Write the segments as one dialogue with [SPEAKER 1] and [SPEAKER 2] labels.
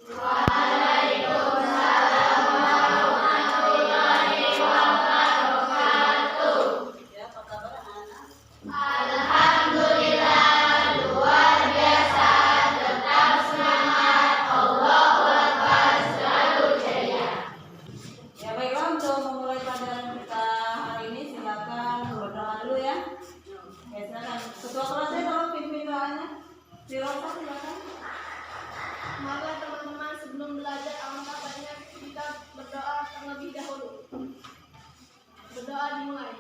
[SPEAKER 1] Ya, apa kabar anak-anak? Ya baiklah, untuk memulai pelajaran kita hari ini silakan berdoa dulu ya. Ya silakan. Ketua kelasnya tolong pimpin doanya. Si Rosa silakan.
[SPEAKER 2] Mari teman-teman sebelum belajar alangkah baiknya kita berdoa terlebih dahulu. Berdoa dimulai.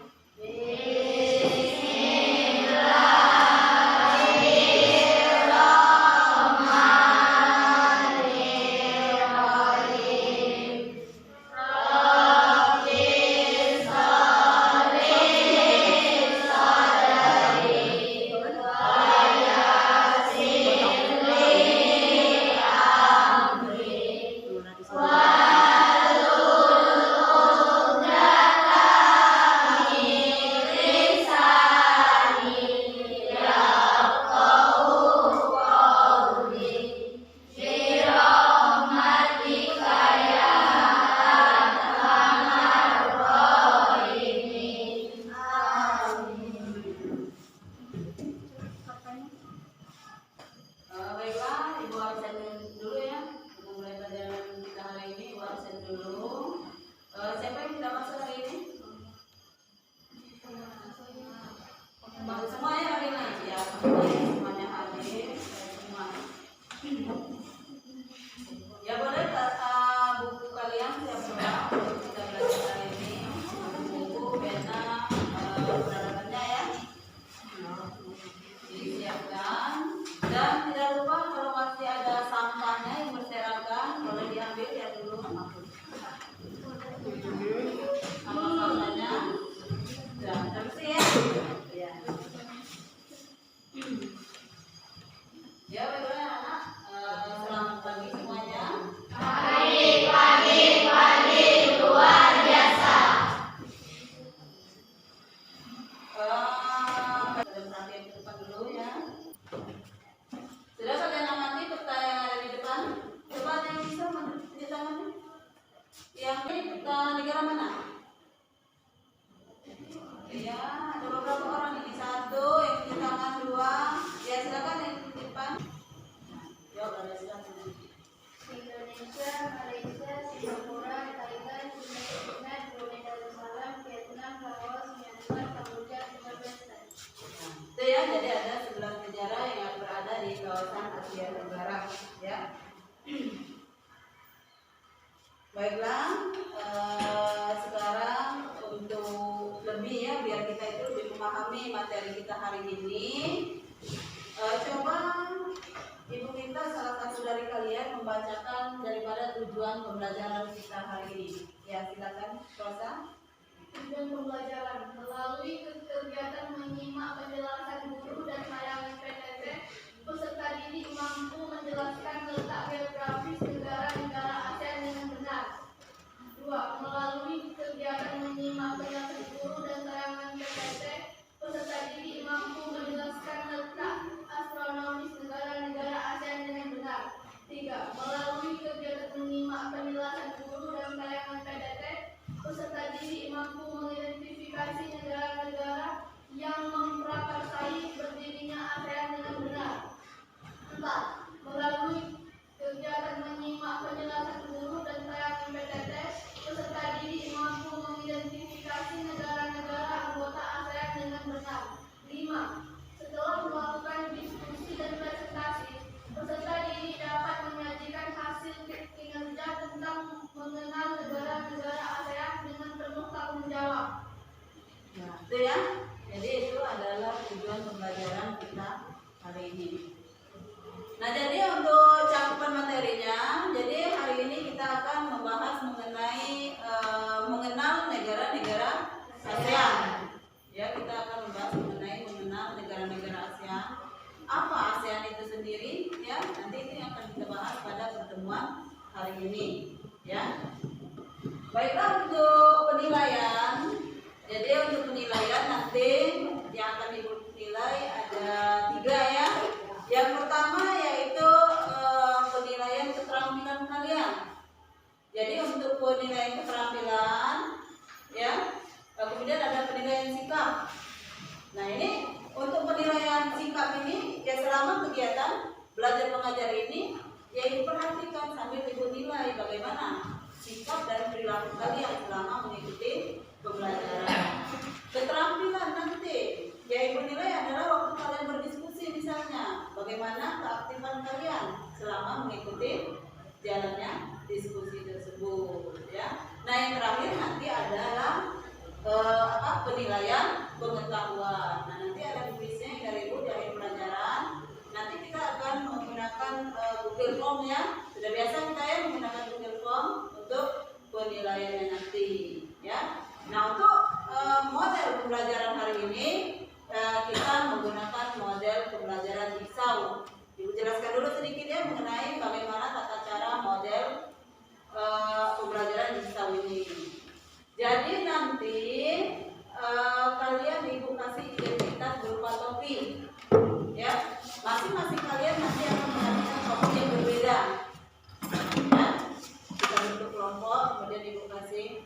[SPEAKER 1] Baiklah, Ibu absen dulu ya. Untuk mulai pelajaran kita hari ini, Ibu absen dulu. Siapa yang tidak masuk hari ini? Semua ya hari ini? Ya, semuanya hadir. Semua. Ya boleh buku kalian siap semua untuk kita belajar hari ini. Buku, pena, peralatannya ya. Disiapkan. Dan tidak lupa kalau masih ada sampahnya yang berserakan boleh diambil ya dulu. Sampah-sampahnya. Ya, bersih ya. Ya. Ya baiklah anak. Selamat pagi semuanya. Perhatian ke depan dulu ya. Sudah kalian amati peta yang ada di depan? Coba ada yang bisa menunjuk tangannya. Yang ini peta negara mana? Ya, ada beberapa orang ini. Satu, yang di tangan dua. Ya, silakan yang di depan. Jawab ada silakan.
[SPEAKER 2] Indonesia, Malaysia, Singapura, Thailand, Filipina, Brunei Darussalam, Vietnam, Laos, Myanmar, Kamboja, Timor-Leste.
[SPEAKER 1] Itu ya, jadi ada 11 negara yang berada di kawasan Asia Tenggara ya. Baiklah, sekarang untuk lebih ya, biar kita itu lebih memahami materi kita hari ini, coba Ibu minta salah satu dari kalian membacakan daripada tujuan pembelajaran kita hari ini. Ya, silakan, Rosa.
[SPEAKER 2] Tujuan pembelajaran melalui kegiatan menyimak penjelasan guru dan tayangan PTT, peserta didik mampu menjelaskan letak geografis negara-negara ASEAN dengan benar. 2. Melalui kegiatan menyimak penjelasan guru dan tayangan PTT, peserta didik mampu menjelaskan letak astronomis negara-negara ASEAN dengan benar. 3. Melalui kegiatan menyimak penjelasan guru dan tayangan PTT, peserta didik mampu mengidentifikasi negara-negara yang memprakarsai berdirinya ASEAN dengan benar. 4. Melalui kegiatan menyimak penjelasan guru dan tayangan PTT, peserta didik mampu mengidentifikasi negara-negara anggota ASEAN dengan benar. 5. Setelah melakukan diskusi dan presentasi, peserta didik dapat menyajikan hasil kinerja tentang mengenal negara-negara ASEAN dengan penuh tanggung jawab.
[SPEAKER 1] Nah, itu ya. Jadi itu adalah tujuan pembelajaran kita hari ini. Nah, jadi untuk cakupan materinya, jadi hari ini kita akan membahas mengenai mengenal negara-negara ASEAN. Ya, kita akan membahas mengenai mengenal negara-negara ASEAN. Apa ASEAN itu sendiri? Ya, nanti itu yang akan kita bahas pada pertemuan hari ini. Ya. Baiklah, untuk penilaian. Jadi untuk penilaian nanti yang akan Ibu nilai ada 3 ya. Yang pertama yaitu penilaian keterampilan bagaimana sikap dan perilaku kalian selama mengikuti pembelajaran. Keterampilan nanti yang ibu nilai adalah waktu kalian berdiskusi misalnya, bagaimana keaktifan kalian selama mengikuti jalannya diskusi tersebut, ya. Nah yang terakhir nanti adalah penilaian pengetahuan. Nah nanti ada kuisnya dari ibu di akhir pelajaran. Nanti kita akan menggunakan Google Form ya. Sudah biasa kita ya menggunakan Google Form untuk penilaiannya nanti, ya. Nah untuk model pembelajaran hari ini kita menggunakan model pembelajaran Jigsaw. Ibu jelaskan dulu sedikit ya mengenai bagaimana tata cara model pembelajaran Jigsaw ini. Jadi nanti kalian ibu kasih identitas berupa topi, ya. Masing-masing kalian nanti akan mendapatkan topi yang berbeda. Ya. Kita bentuk kelompok, kemudian ibu kasih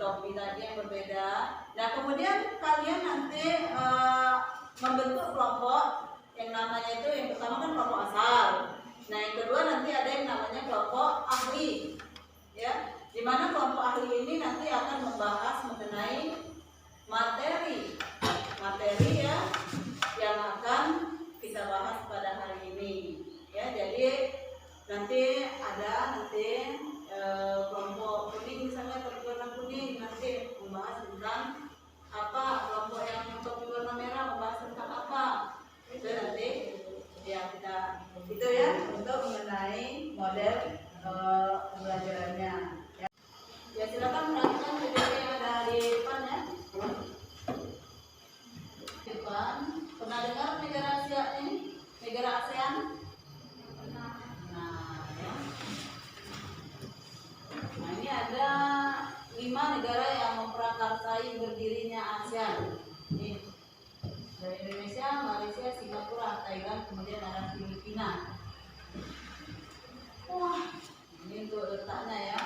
[SPEAKER 1] topi tadi yang berbeda. Nah kemudian kalian nanti membentuk kelompok yang namanya itu yang pertama kan kelompok asal. Nah yang kedua nanti ada yang namanya kelompok ahli, ya. Di mana kelompok ahli ini nanti akan membahas mengenai materi ya yang akan kita bahas pada hari ini, ya. Jadi nanti ada kelompok kuning misalnya, topi warna kuning nanti membahas tentang apa, kelompok yang topi warna merah membahas tentang apa, itu nanti ya kita itu ya untuk mengenai model pembelajarannya. Ya silakan perhatikan video yang ada di depan ya. Depan, pernah dengar negara Asia ini? Negara ASEAN? Nah, ya. Nah ini ada 5 negara yang memprakarsai berdirinya ASEAN. Ini dari Indonesia, Malaysia, Singapura, Thailand, kemudian ada Filipina. Wah, ini untuk letaknya ya.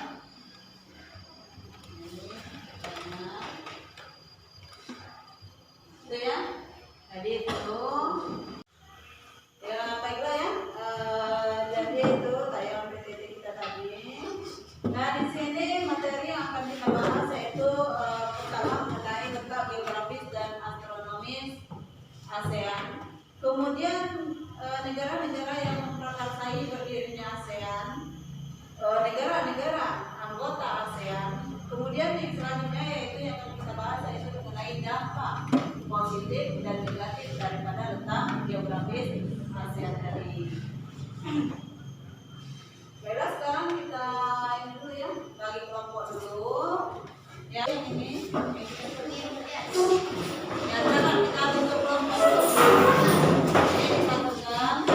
[SPEAKER 1] Itu ya, jadi itu ya baiklah ya. Jadi itu tayangan PPT kita tadi. Nah di sini materi yang akan kita bahas yaitu pertama mengenai letak geografis dan astronomis ASEAN. Kemudian negara-negara yang memprakarsai berdirinya ASEAN, negara-negara anggota ASEAN. Kemudian yang selanjutnya yaitu yang akan kita bahas yaitu mengenai dampak positif dan negatif daripada letak geografis ASEAN tadi. Baiklah sekarang kita ini dulu ya, bagi kelompok dulu. Ya ini ya sekarang kita bentuk kelompok dulu. Ini disatukan.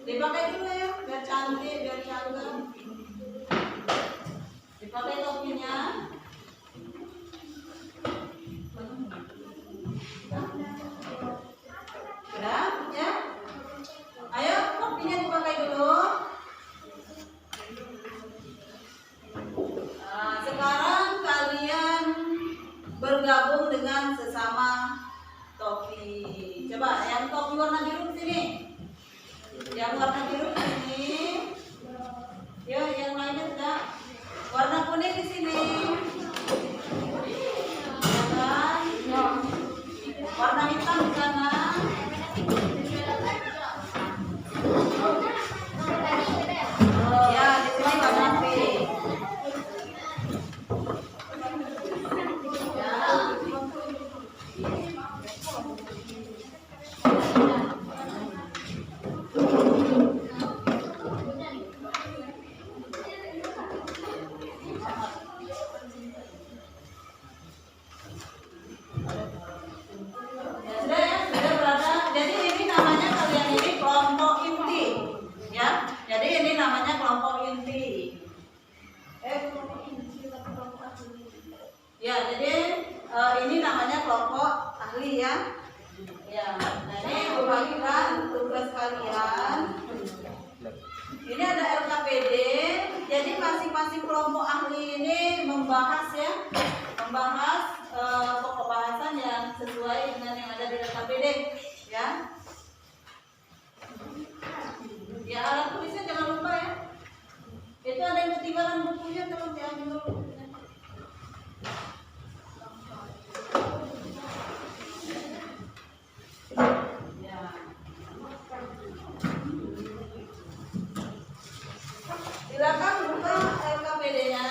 [SPEAKER 1] Dipakai dulu ya, biar cantik, biar cakep. Dipakai topinya. Sudah, ya. Ayo, topinya dipakai dulu. Nah, sekarang kalian bergabung dengan sesama topi. Coba yang topi warna biru di sini. Yang warna biru di sini. Yuk, yang lainnya sudah. Warna kuning di sini. Ya kan? Warna hitam di sana. Ya, di sini warna pink. Sudah berada. Jadi ini namanya kalian ini kelompok inti, ya. Jadi ini namanya kelompok inti. Ya, jadi ini namanya kelompok ahli ya. Ya, nah ini bagikan tugas kalian. Ini ada LKPD. Jadi masing-masing kelompok ahli ini membahas ya, membahas pokok bahasan yang sesuai dengan yang ada di LKPD ya. Ya, alat tulisnya jangan lupa ya. Itu ada yang ketinggalan bukunya, tolong diambil dulu. Ya. Silakan buka LKPD-nya.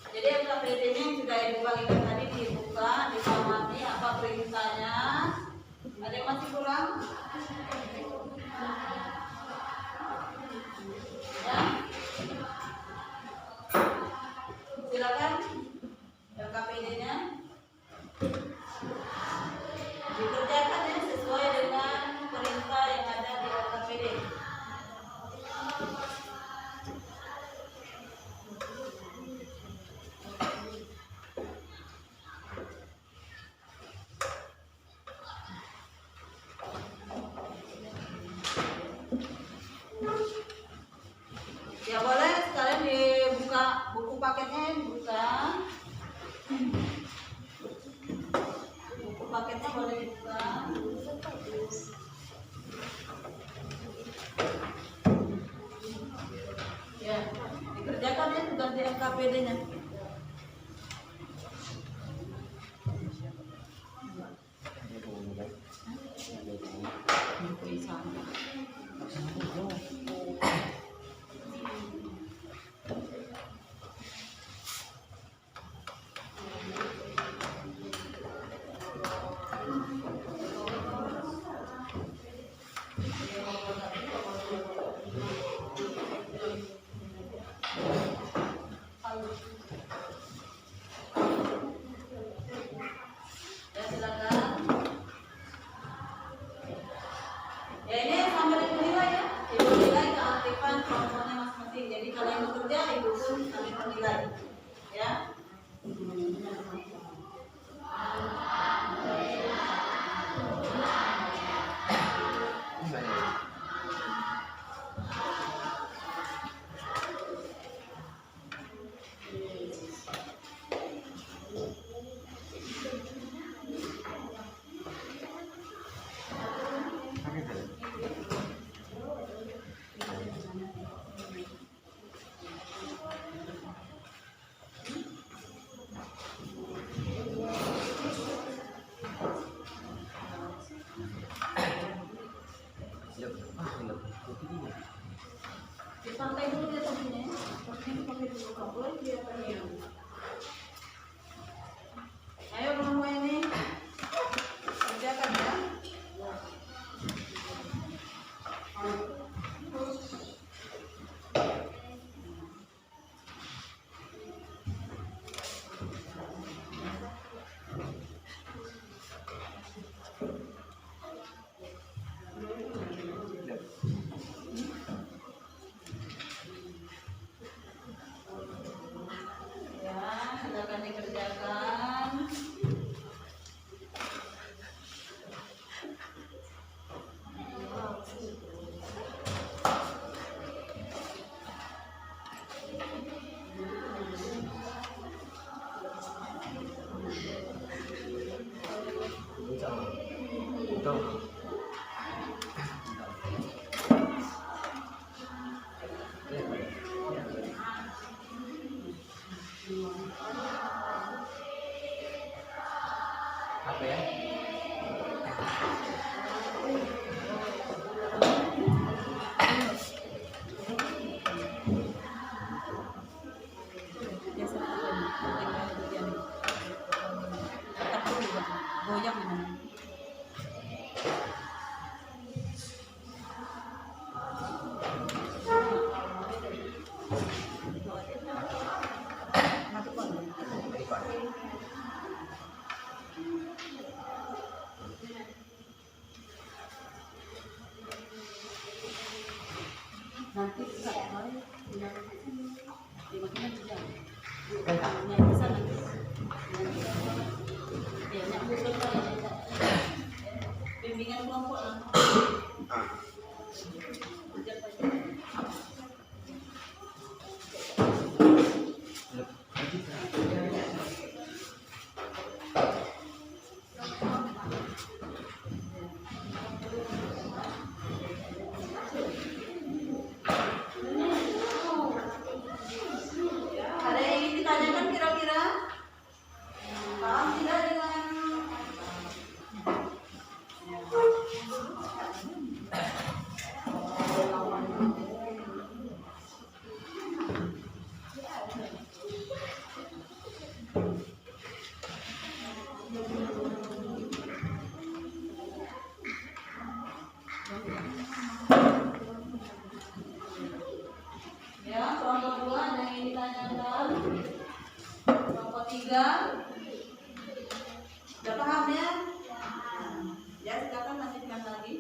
[SPEAKER 1] Jadi LKPD-nya yang sudah ibu bagikan tadi dibuka, dipahami apa perintahnya. Ada yang masih kurang? Ya. Silakan LKPD-nya dikerjakan ya sesuai dengan perintah yang ada di LKPD. Ya boleh sekalian dibuka buku paketnya, dibuka. Buku paketnya boleh dibuka. Ya, dikerjakan ya tugas di LKPD-nya. Ya silakan. Ya ini sambil ibu nilai ya. Ibu nilai keaktifan kelompoknya masing-masing. Jadi kalau yang bekerja ibu pun sambil menilai. Ya. Dipakai dulu ya topinya. Topinya dipakai dulu. Nggak boleh dia pakai. Ayo semua ini kerjakan ya. Ya, silakan dikerjakan.
[SPEAKER 3] Itu
[SPEAKER 1] Goyang memang. Nanti bisa dimakan juga. Yang bisa nanti. Ya, nak bukan bimbingan kelompok lah. Ada yang ingin ditanyakan kira-kira? Paham tidak dengan ya, kelompok 2 ada yang ingin ditanyakan? Kelompok 3 sudah paham ya? Ya, silakan lanjutkan lagi.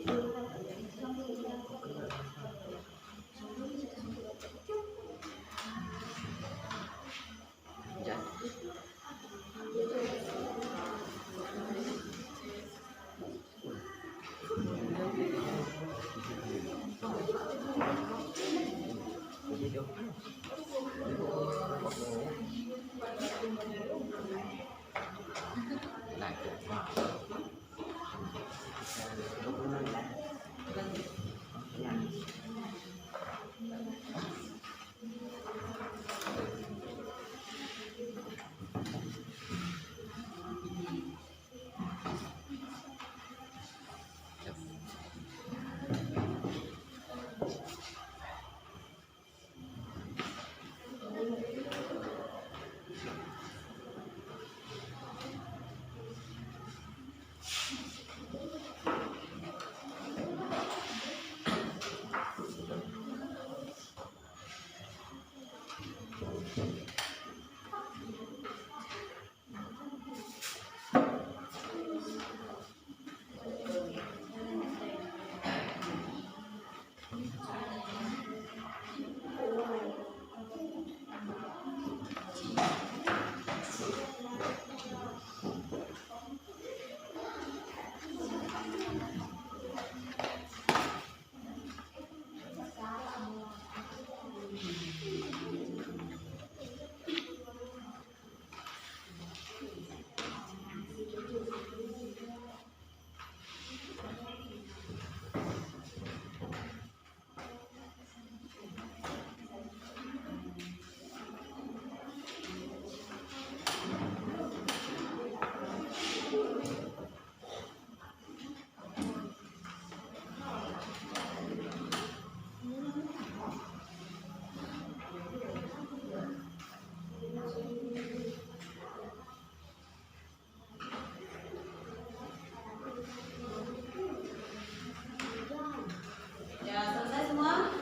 [SPEAKER 1] Ya, selesai semua?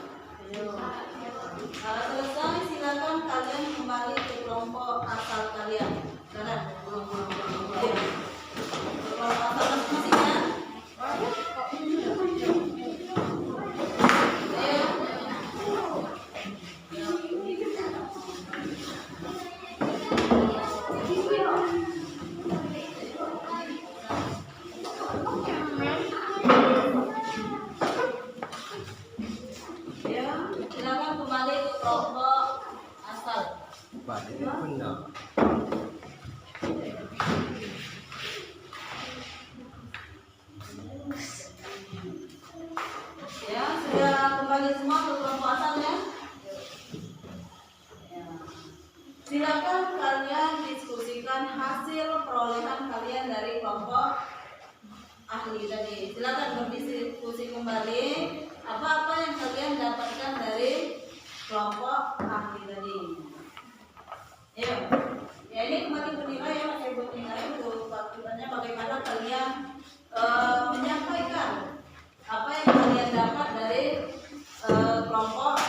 [SPEAKER 1] Kalau selesai, silakan kalian kembali ke kelompok asal kalian. Sekarang, kelompok asal masing-masing kan? Ya, silakan kembali ke kelompok asal. Ya, sudah kembali semua ke kelompok asal ya? Ya. Silakan kalian diskusikan hasil perolehan kalian dari kelompok ahli tadi. Silakan berdiskusi kembali apa-apa yang kalian dapatkan dari kelompok ahli tadi. Ayo, ya ini kembali bernilai ya, saya bernilai untuk waktunya bagaimana kalian menyampaikan apa yang kalian dapat dari kelompok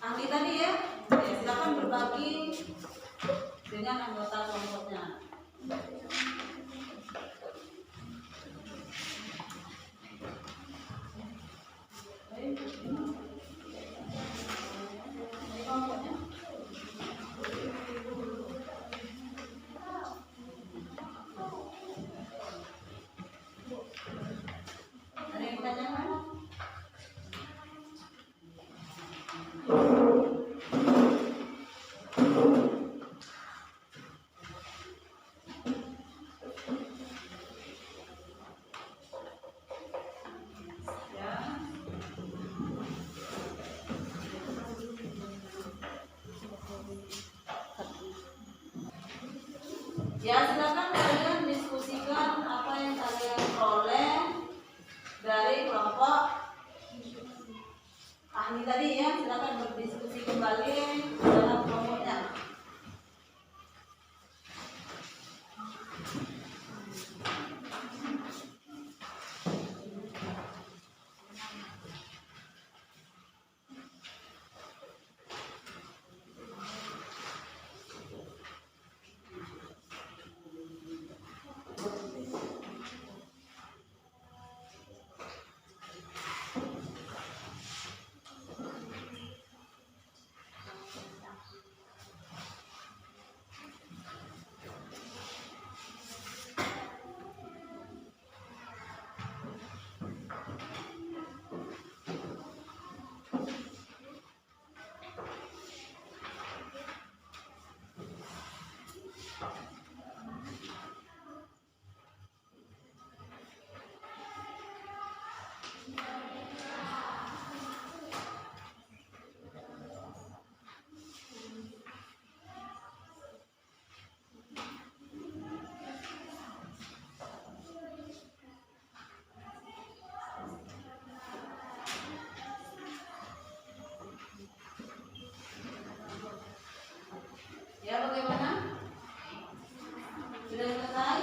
[SPEAKER 1] ahli tadi ya. Ya, silakan berbagi dengan anggota kelompoknya. Ini kelompoknya. Ada yang bertanya? Ya, silakan kalian diskusikan apa yang kalian peroleh dari kelompok ahli tadi ya. Silakan berdiskusi kembali dalam kelompoknya. Ya, bagaimana? Sudah selesai?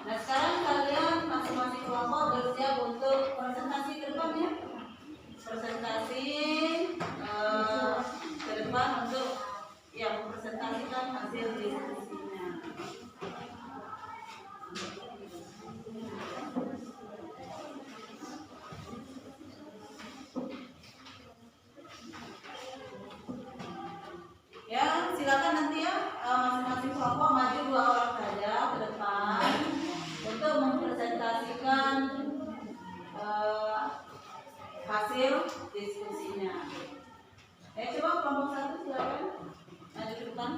[SPEAKER 1] Nah, sekarang kalian masing-masing kelompok bersiap untuk presentasi ke depan ya. Presentasi ke depan untuk yang mempresentasikan hasil diskusinya. Ya, silakan nanti ya masing-masing kelompok maju 2 orang saja ke depan untuk mempresentasikan hasil diskusinya. Coba kelompok 1 silakan maju ke depan.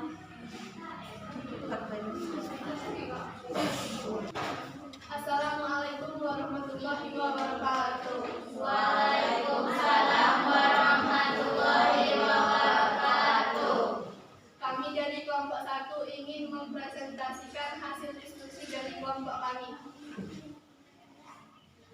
[SPEAKER 2] Assalamualaikum warahmatullahi wabarakatuh.
[SPEAKER 3] Waalaikumsalam warahmatullahi wabarakatuh.
[SPEAKER 2] Kami dari kelompok 1 ingin mempresentasikan hasil diskusi dari kelompok kami.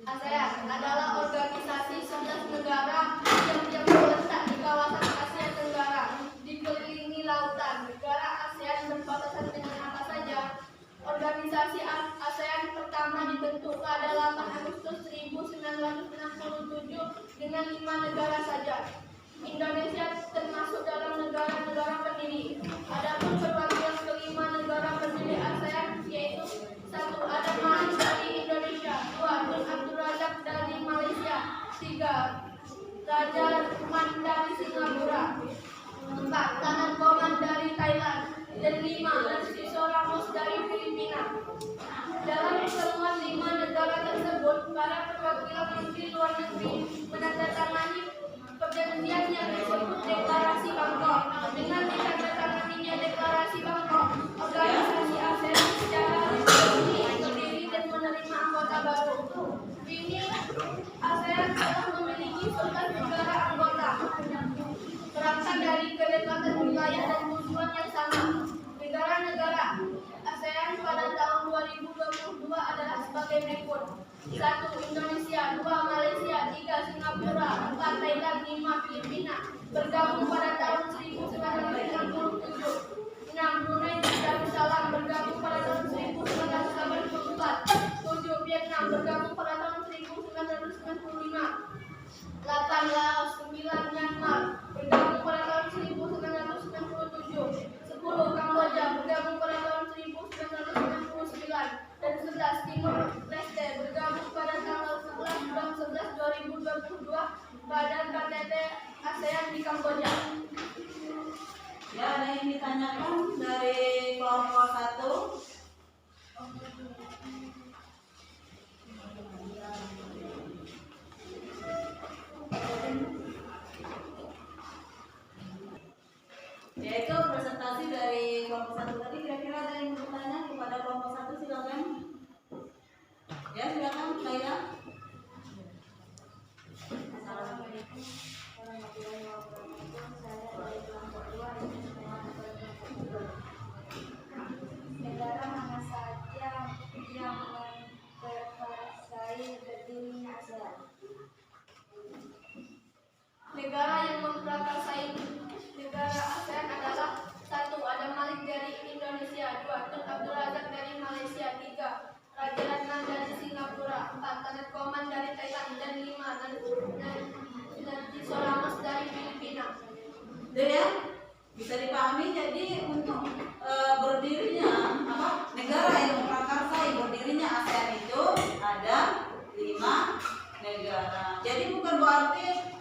[SPEAKER 2] ASEAN adalah organisasi 11 negara yang terletak di kawasan Asia Tenggara, dikelilingi lautan. Negara ASEAN berbatasan dengan apa saja? Organisasi ASEAN pertama dibentuk pada 8 Agustus 1967 dengan 5 negara saja. Indonesia termasuk dalam negara-negara pendiri. Adapun perwakilan kelima negara pendiri ASEAN yaitu 1. Ada Malik dari Indonesia, 2. Tun Abdul Razak dari Malaysia, 3. Raja Ruman dari Singapura, 4. Tanan Koman dari Thailand, dan 5. Narciso Ramos dari Filipina. Dalam pertemuan 5 negara tersebut, para perwakilan menteri luar negeri menandatangani perjanjian yang disebut Deklarasi Bangkok. Dengan ditandatanganinya Deklarasi Bangkok, organisasi ASEAN secara resmi berdiri dan menerima anggota baru. Kini ASEAN telah memiliki 11 negara anggota, berasal dari kedekatan wilayah dan tujuan yang sama. Negara-negara ASEAN pada tahun sebagai berikut: 1. Indonesia, 2. Malaysia, 3. Singapura, 4. Thailand, 5. Filipina. Bergabung pada tahun 1967. 6. Brunei Darussalam bergabung pada tahun 1984. 7. Vietnam bergabung pada tahun 1995. 8. Laos. 9. Myanmar bergabung pada tahun 1997. 10. Kamboja bergabung pada tahun 1999. Dan 11. Timur Leste bergabung pada tanggal 11 bulan 11 2022 pada KTT ASEAN di Kamboja.
[SPEAKER 1] Ya, ada yang ditanyakan dari kelompok 1. Yaitu presentasi dari kelompok 1 tadi. Kira-kira ada yang bertanya kepada kelompok 1, silakan. Ya, silakan, Laila.
[SPEAKER 3] Assalamualaikum warahmatullahi wabarakatuh. Saya dari kelompok 2 negara mana saja yang memperkasai berdirinya ASEAN?
[SPEAKER 2] Negara yang memprakarsai negara ASEAN adalah: 1. Adam Malik dari Indonesia, 2. Tun Abdul Razak dari Malaysia, 3. Raja Ratna dari Singapura, 4. Tanet Koman dari Thailand, dan 5. Nanti Solamos dari Filipina.
[SPEAKER 1] Itu ya, bisa dipahami. Jadi untuk berdirinya negara yang memprakarsai berdirinya ASEAN itu ada 5 negara. Jadi bukan berarti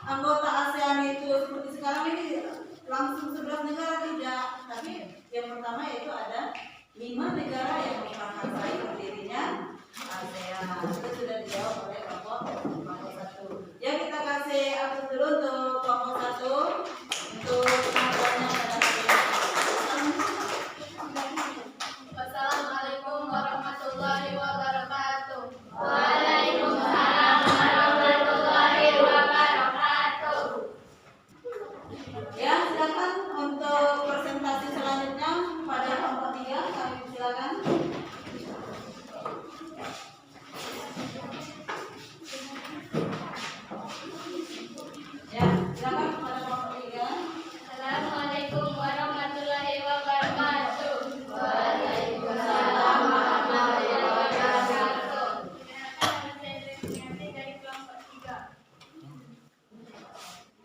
[SPEAKER 1] anggota ASEAN itu seperti sekarang ini langsung 11 negara, tidak. Tapi yang pertama yaitu ada 5 negara yang memprakarsai berdirinya ASEAN. Itu sudah dijawab oleh kelompok 1. Ya, kita kasih aplaus dulu untuk kelompok 1 untuk pengakuannya pada hari ini.
[SPEAKER 2] Wassalamualaikum warahmatullahi wabarakatuh.
[SPEAKER 3] Waalaikumsalam warahmatullahi wabarakatuh.
[SPEAKER 1] Ya, silakan untuk presentasi selanjutnya pada kelompok 3. Kami silakan. Ya, silakan pada kelompok 3.
[SPEAKER 3] Assalamualaikum warahmatullahi wabarakatuh.
[SPEAKER 2] Waalaikumsalam warahmatullahi wabarakatuh.
[SPEAKER 3] Dari kelompok 3.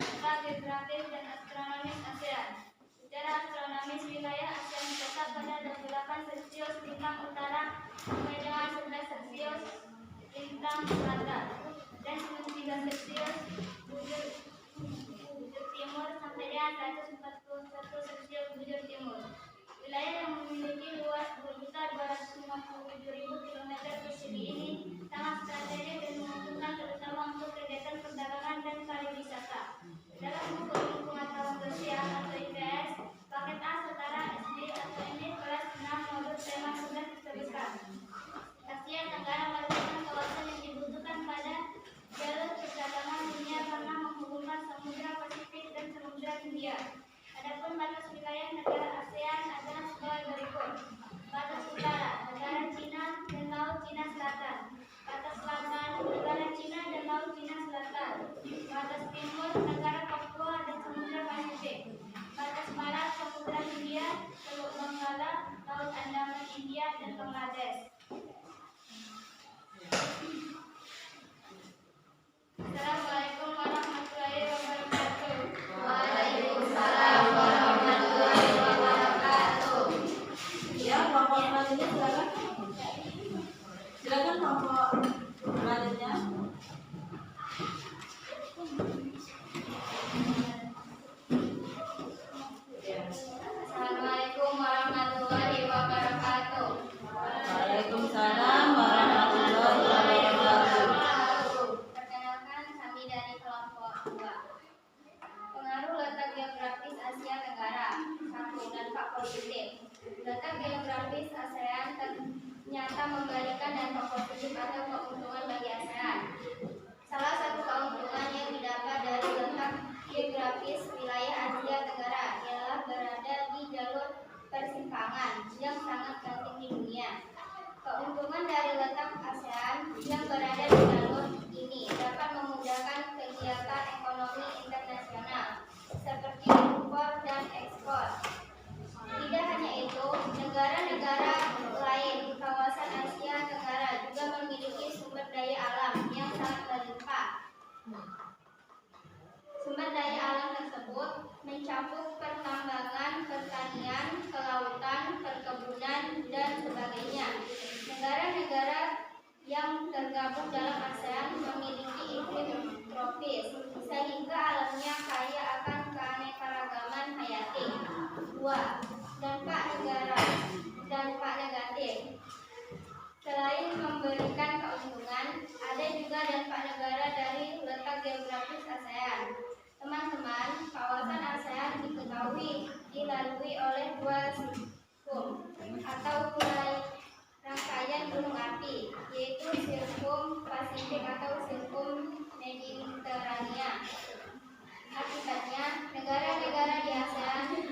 [SPEAKER 3] Peta geografis dan astronomis ASEAN. Secara astronomis, wilayah ASEAN terletak pada 28 Celcius lintang utara sampai dengan 11 Celcius lintang selatan, dan 93 Celcius bujur timur sampai dengan 141 Celcius bujur timur. Wilayah yang memiliki luas 2.257.000 km persegi ini sangat strategis dan menguntungkan, terutama untuk kegiatan perdagangan dan pariwisata. Dalam buku ilmu pengetahuan sosial atau IPS, paket A setara SD atau ini kelas 6 modul tema 11 disebutkan: Asia Tenggara merupakan kawasan yang dibutuhkan pada jalur perdagangan dunia karena menghubungkan Samudra Pasifik dan Samudra Hindia. Adapun batas wilayah negara ASEAN adalah sebagai berikut: batas utara negara Cina dan Laut Cina Selatan, batas selatan negara Cina dan Laut Cina Selatan, batas timur negara Papua dan Samudra Pasifik, batas barat Samudra Hindia, Teluk Benggala, Laut Andaman India, dan Bangladesh. Assalamualaikum warahmatullahi wabarakatuh.
[SPEAKER 2] Waalaikumsalam warahmatullahi wabarakatuh.
[SPEAKER 1] Ya, kelompok selanjutnya silakan. Silakan kelompok selanjutnya. Ya.
[SPEAKER 3] Assalamualaikum warahmatullahi wabarakatuh.
[SPEAKER 1] Waalaikumsalam warahmatullahi wabarakatuh.
[SPEAKER 3] Perkenalkan, kami dari kelompok 2. Pengaruh letak geografis Asia Tenggara. 1. Dampak positif. Letak geografis ASEAN ternyata memberikan dampak positif atau keuntungan bagi ASEAN. Salah satu keuntungan yang didapat dari letak geografis wilayah Asia Tenggara ialah berada di jalur persimpangan yang sangat penting di dunia. Keuntungan dari letak ASEAN yang berada di jalur ini dapat memudahkan kegiatan ekonomi internasional seperti impor dan ekspor. Tidak hanya itu, negara-negara lain di kawasan Asia Tenggara juga memiliki sumber daya alam yang sangat melimpah. Sumber daya alam tersebut mencakup pertambangan, pertanian, kelautan, perkebunan, dan sebagainya. Negara-negara yang tergabung dalam ASEAN memiliki iklim tropis, sehingga alamnya kaya akan keanekaragaman hayati. 2. Dampak negatif. Selain memberikan keuntungan, ada juga dampak negara dari letak geografis ASEAN. Teman-teman, kawasan ASEAN diketahui dilalui oleh 2 sirkum atau rangkaian gunung api, yaitu sirkum Pasifik atau sirkum Mediterania. Akibatnya, negara-negara di ASEAN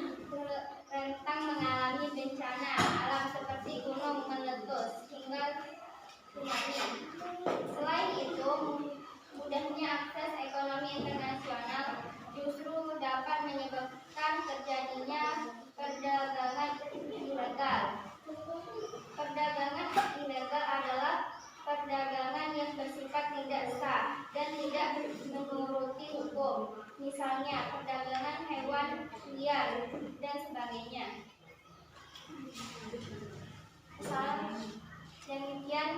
[SPEAKER 3] rentan mengalami bencana alam seperti gunung meletus hingga tsunami. Selain itu, mudahnya akses ekonomi internasional justru dapat menyebabkan terjadinya perdagangan ilegal. Perdagangan ilegal adalah perdagangan yang bersifat tidak sah dan tidak menuruti hukum, misalnya perdagangan hewan liar dan sebagainya. Demikian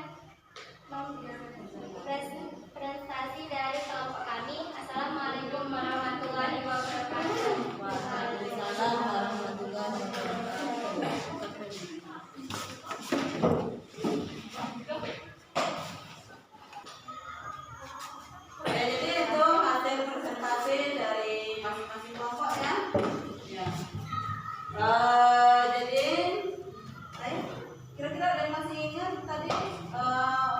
[SPEAKER 3] presentasi dari kelompok kami. Assalamualaikum warahmatullahi wabarakatuh.
[SPEAKER 1] Waalaikumsalam warahmatullahi wabarakatuh. Ya, jadi itu hasil presentasi dari masing-masing kelompok ya. Ya. Jadi, kira-kira ada yang masih ingat tadi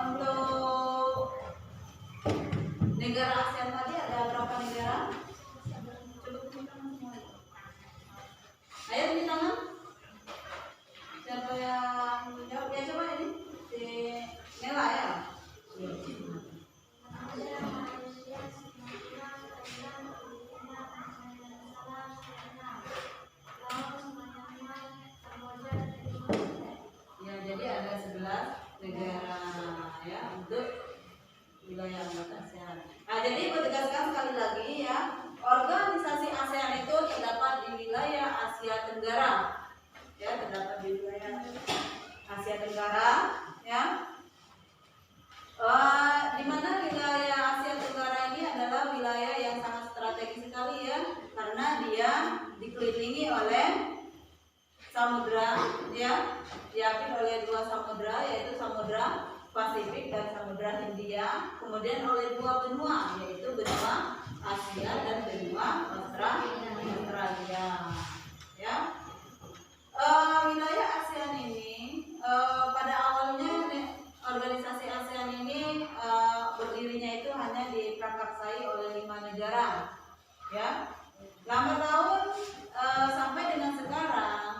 [SPEAKER 1] untuk negara ASEAN tadi ada berapa negara? Coba tunjukkan semua. Ayo tunjuk tangan. Siapa yang jawab? Ya coba ini si Nela ya. Ya, jadi ada 11 negara ya untuk wilayah anggota ASEAN. Nah, jadi bertegaskan sekali lagi ya, organisasi ASEAN itu terdapat di wilayah Asia Tenggara. Ya, terdapat di wilayah Asia Tenggara ya. Di mana wilayah Asia Tenggara ini adalah wilayah yang sangat strategis sekali ya, karena dia dikelilingi oleh samudra ya, diapit oleh 2 samudra, yaitu Samudra Pasifik dan Samudra Hindia, kemudian oleh 2 benua, yaitu benua Asia dan benua Australia ya. Wilayah ASEAN ini pada awalnya organisasi ASEAN ini berdirinya itu hanya diprakarsai oleh 5 negara ya. Lambat laun sampai dengan sekarang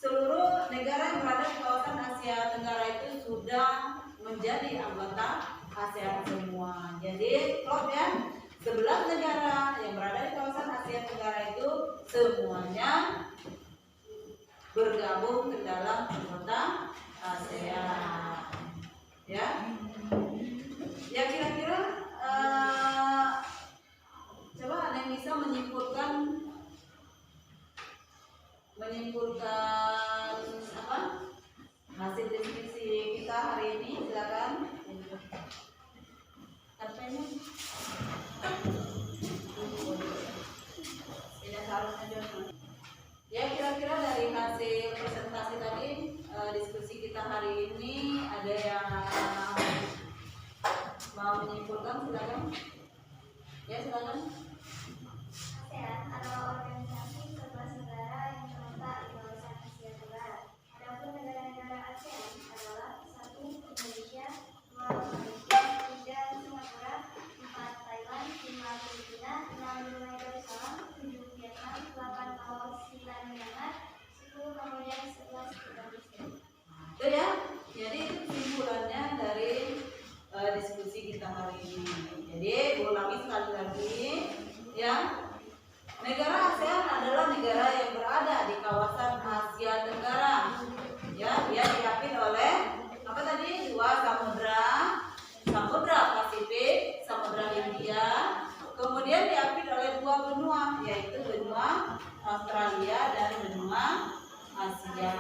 [SPEAKER 1] seluruh negara yang berada di kawasan Asia Tenggara itu sudah menjadi anggota ASEAN semua. Jadi klop ya, 11 negara yang berada di kawasan Asia Tenggara itu semuanya bergabung ke dalam anggota ASEAN ya. Ya, kira-kira coba ada yang bisa menyimpulkan apa hasil diskusi kita hari ini? Silakan. Katanya tidak seharusnya jawab. Ya, kira-kira dari hasil presentasi tadi, diskusi kita hari ini, ada yang mau menyimpulkan? Silakan. Ya, silakan.
[SPEAKER 3] ASEAN adalah organisasi 11 negara yang terletak di kawasan Asia Tenggara. Adapun negara-negara ASEAN adalah 1. Indonesia, 2. Malaysia, 3. Singapura, 4. Thailand, 5. Filipina, 6. Brunei Darussalam, 7. Vietnam, 8. Laos, 9. Myanmar, 10. Kamboja,
[SPEAKER 1] hari ini. Jadi ulangi sekali lagi ya. Negara ASEAN adalah negara yang berada di kawasan Asia Tenggara. Ya, dia diapit oleh apa tadi? Dua samudra, Samudra Pasifik, Samudra Hindia. Kemudian diapit oleh dua benua, yaitu benua Australia dan benua Asia.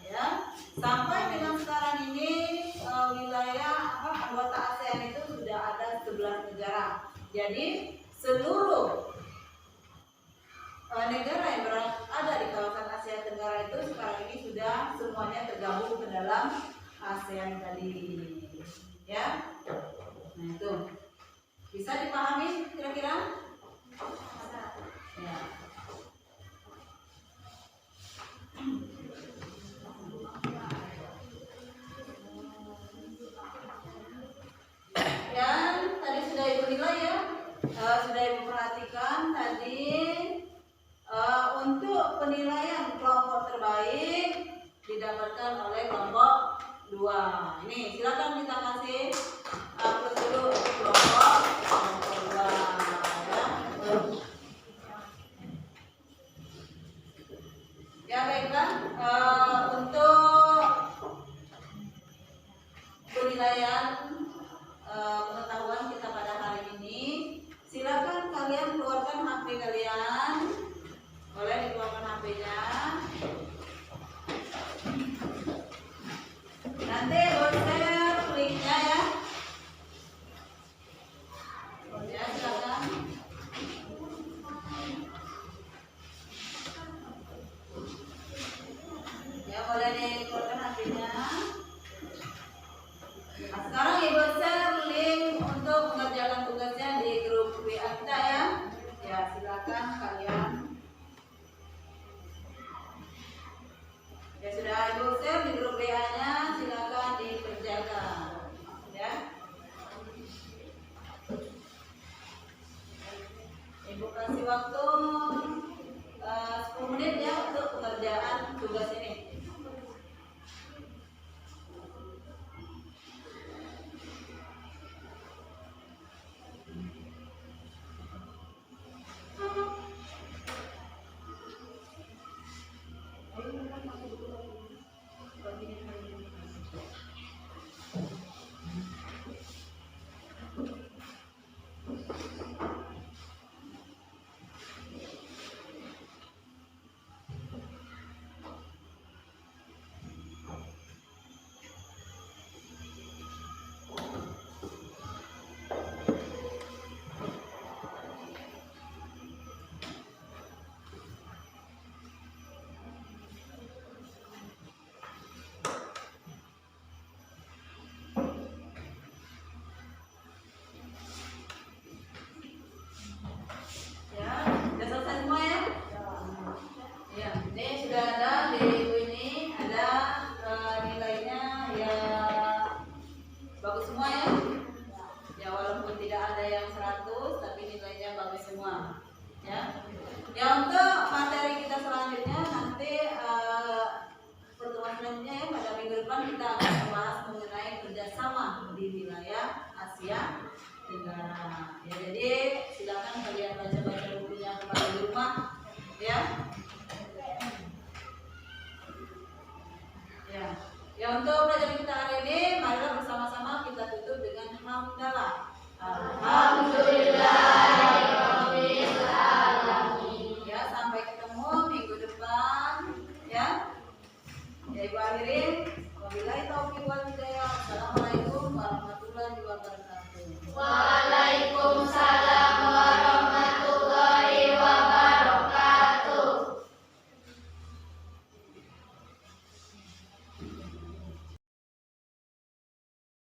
[SPEAKER 1] Ya, sampai dengan sekarang ini wilayah anggota ASEAN itu sudah ada 11 negara. Jadi seluruh negara yang berada di kawasan Asia Tenggara itu sekarang ini sudah semuanya tergabung ke dalam ASEAN tadi. Ya, nah itu bisa dipahami kira-kira? Ya. Dan tadi sudah ibu nilai ya, sudah ibu perhatikan tadi untuk penilaian kelompok terbaik didapatkan oleh kelompok 2. Ini silakan kita kasih plus dulu untuk kelompok 2 ya. Ya baiklah, untuk penilaian pengetahuan kita pada hari ini, silakan kalian keluarkan HP kalian. Boleh dikeluarkan HP-nya. Nanti share linknya ya. Ya silakan. Ya boleh dikeluarkan HP-nya. Nah, sekarang ibu share link untuk mengerjakan tugasnya di grup WA kita ya. Ya silakan kalian. Ya sudah ibu share di grup WA-nya, silakan dikerjakan. Ya. Ibu kasih waktu 10 menit ya untuk pengerjaan tugas ini. Untuk pelajaran kita hari ini, marilah bersama-sama kita tutup dengan hamdalah. Alhamdulillahirabbil alamin. Ya, sampai ketemu minggu depan ya. Ya Ibu akhirin.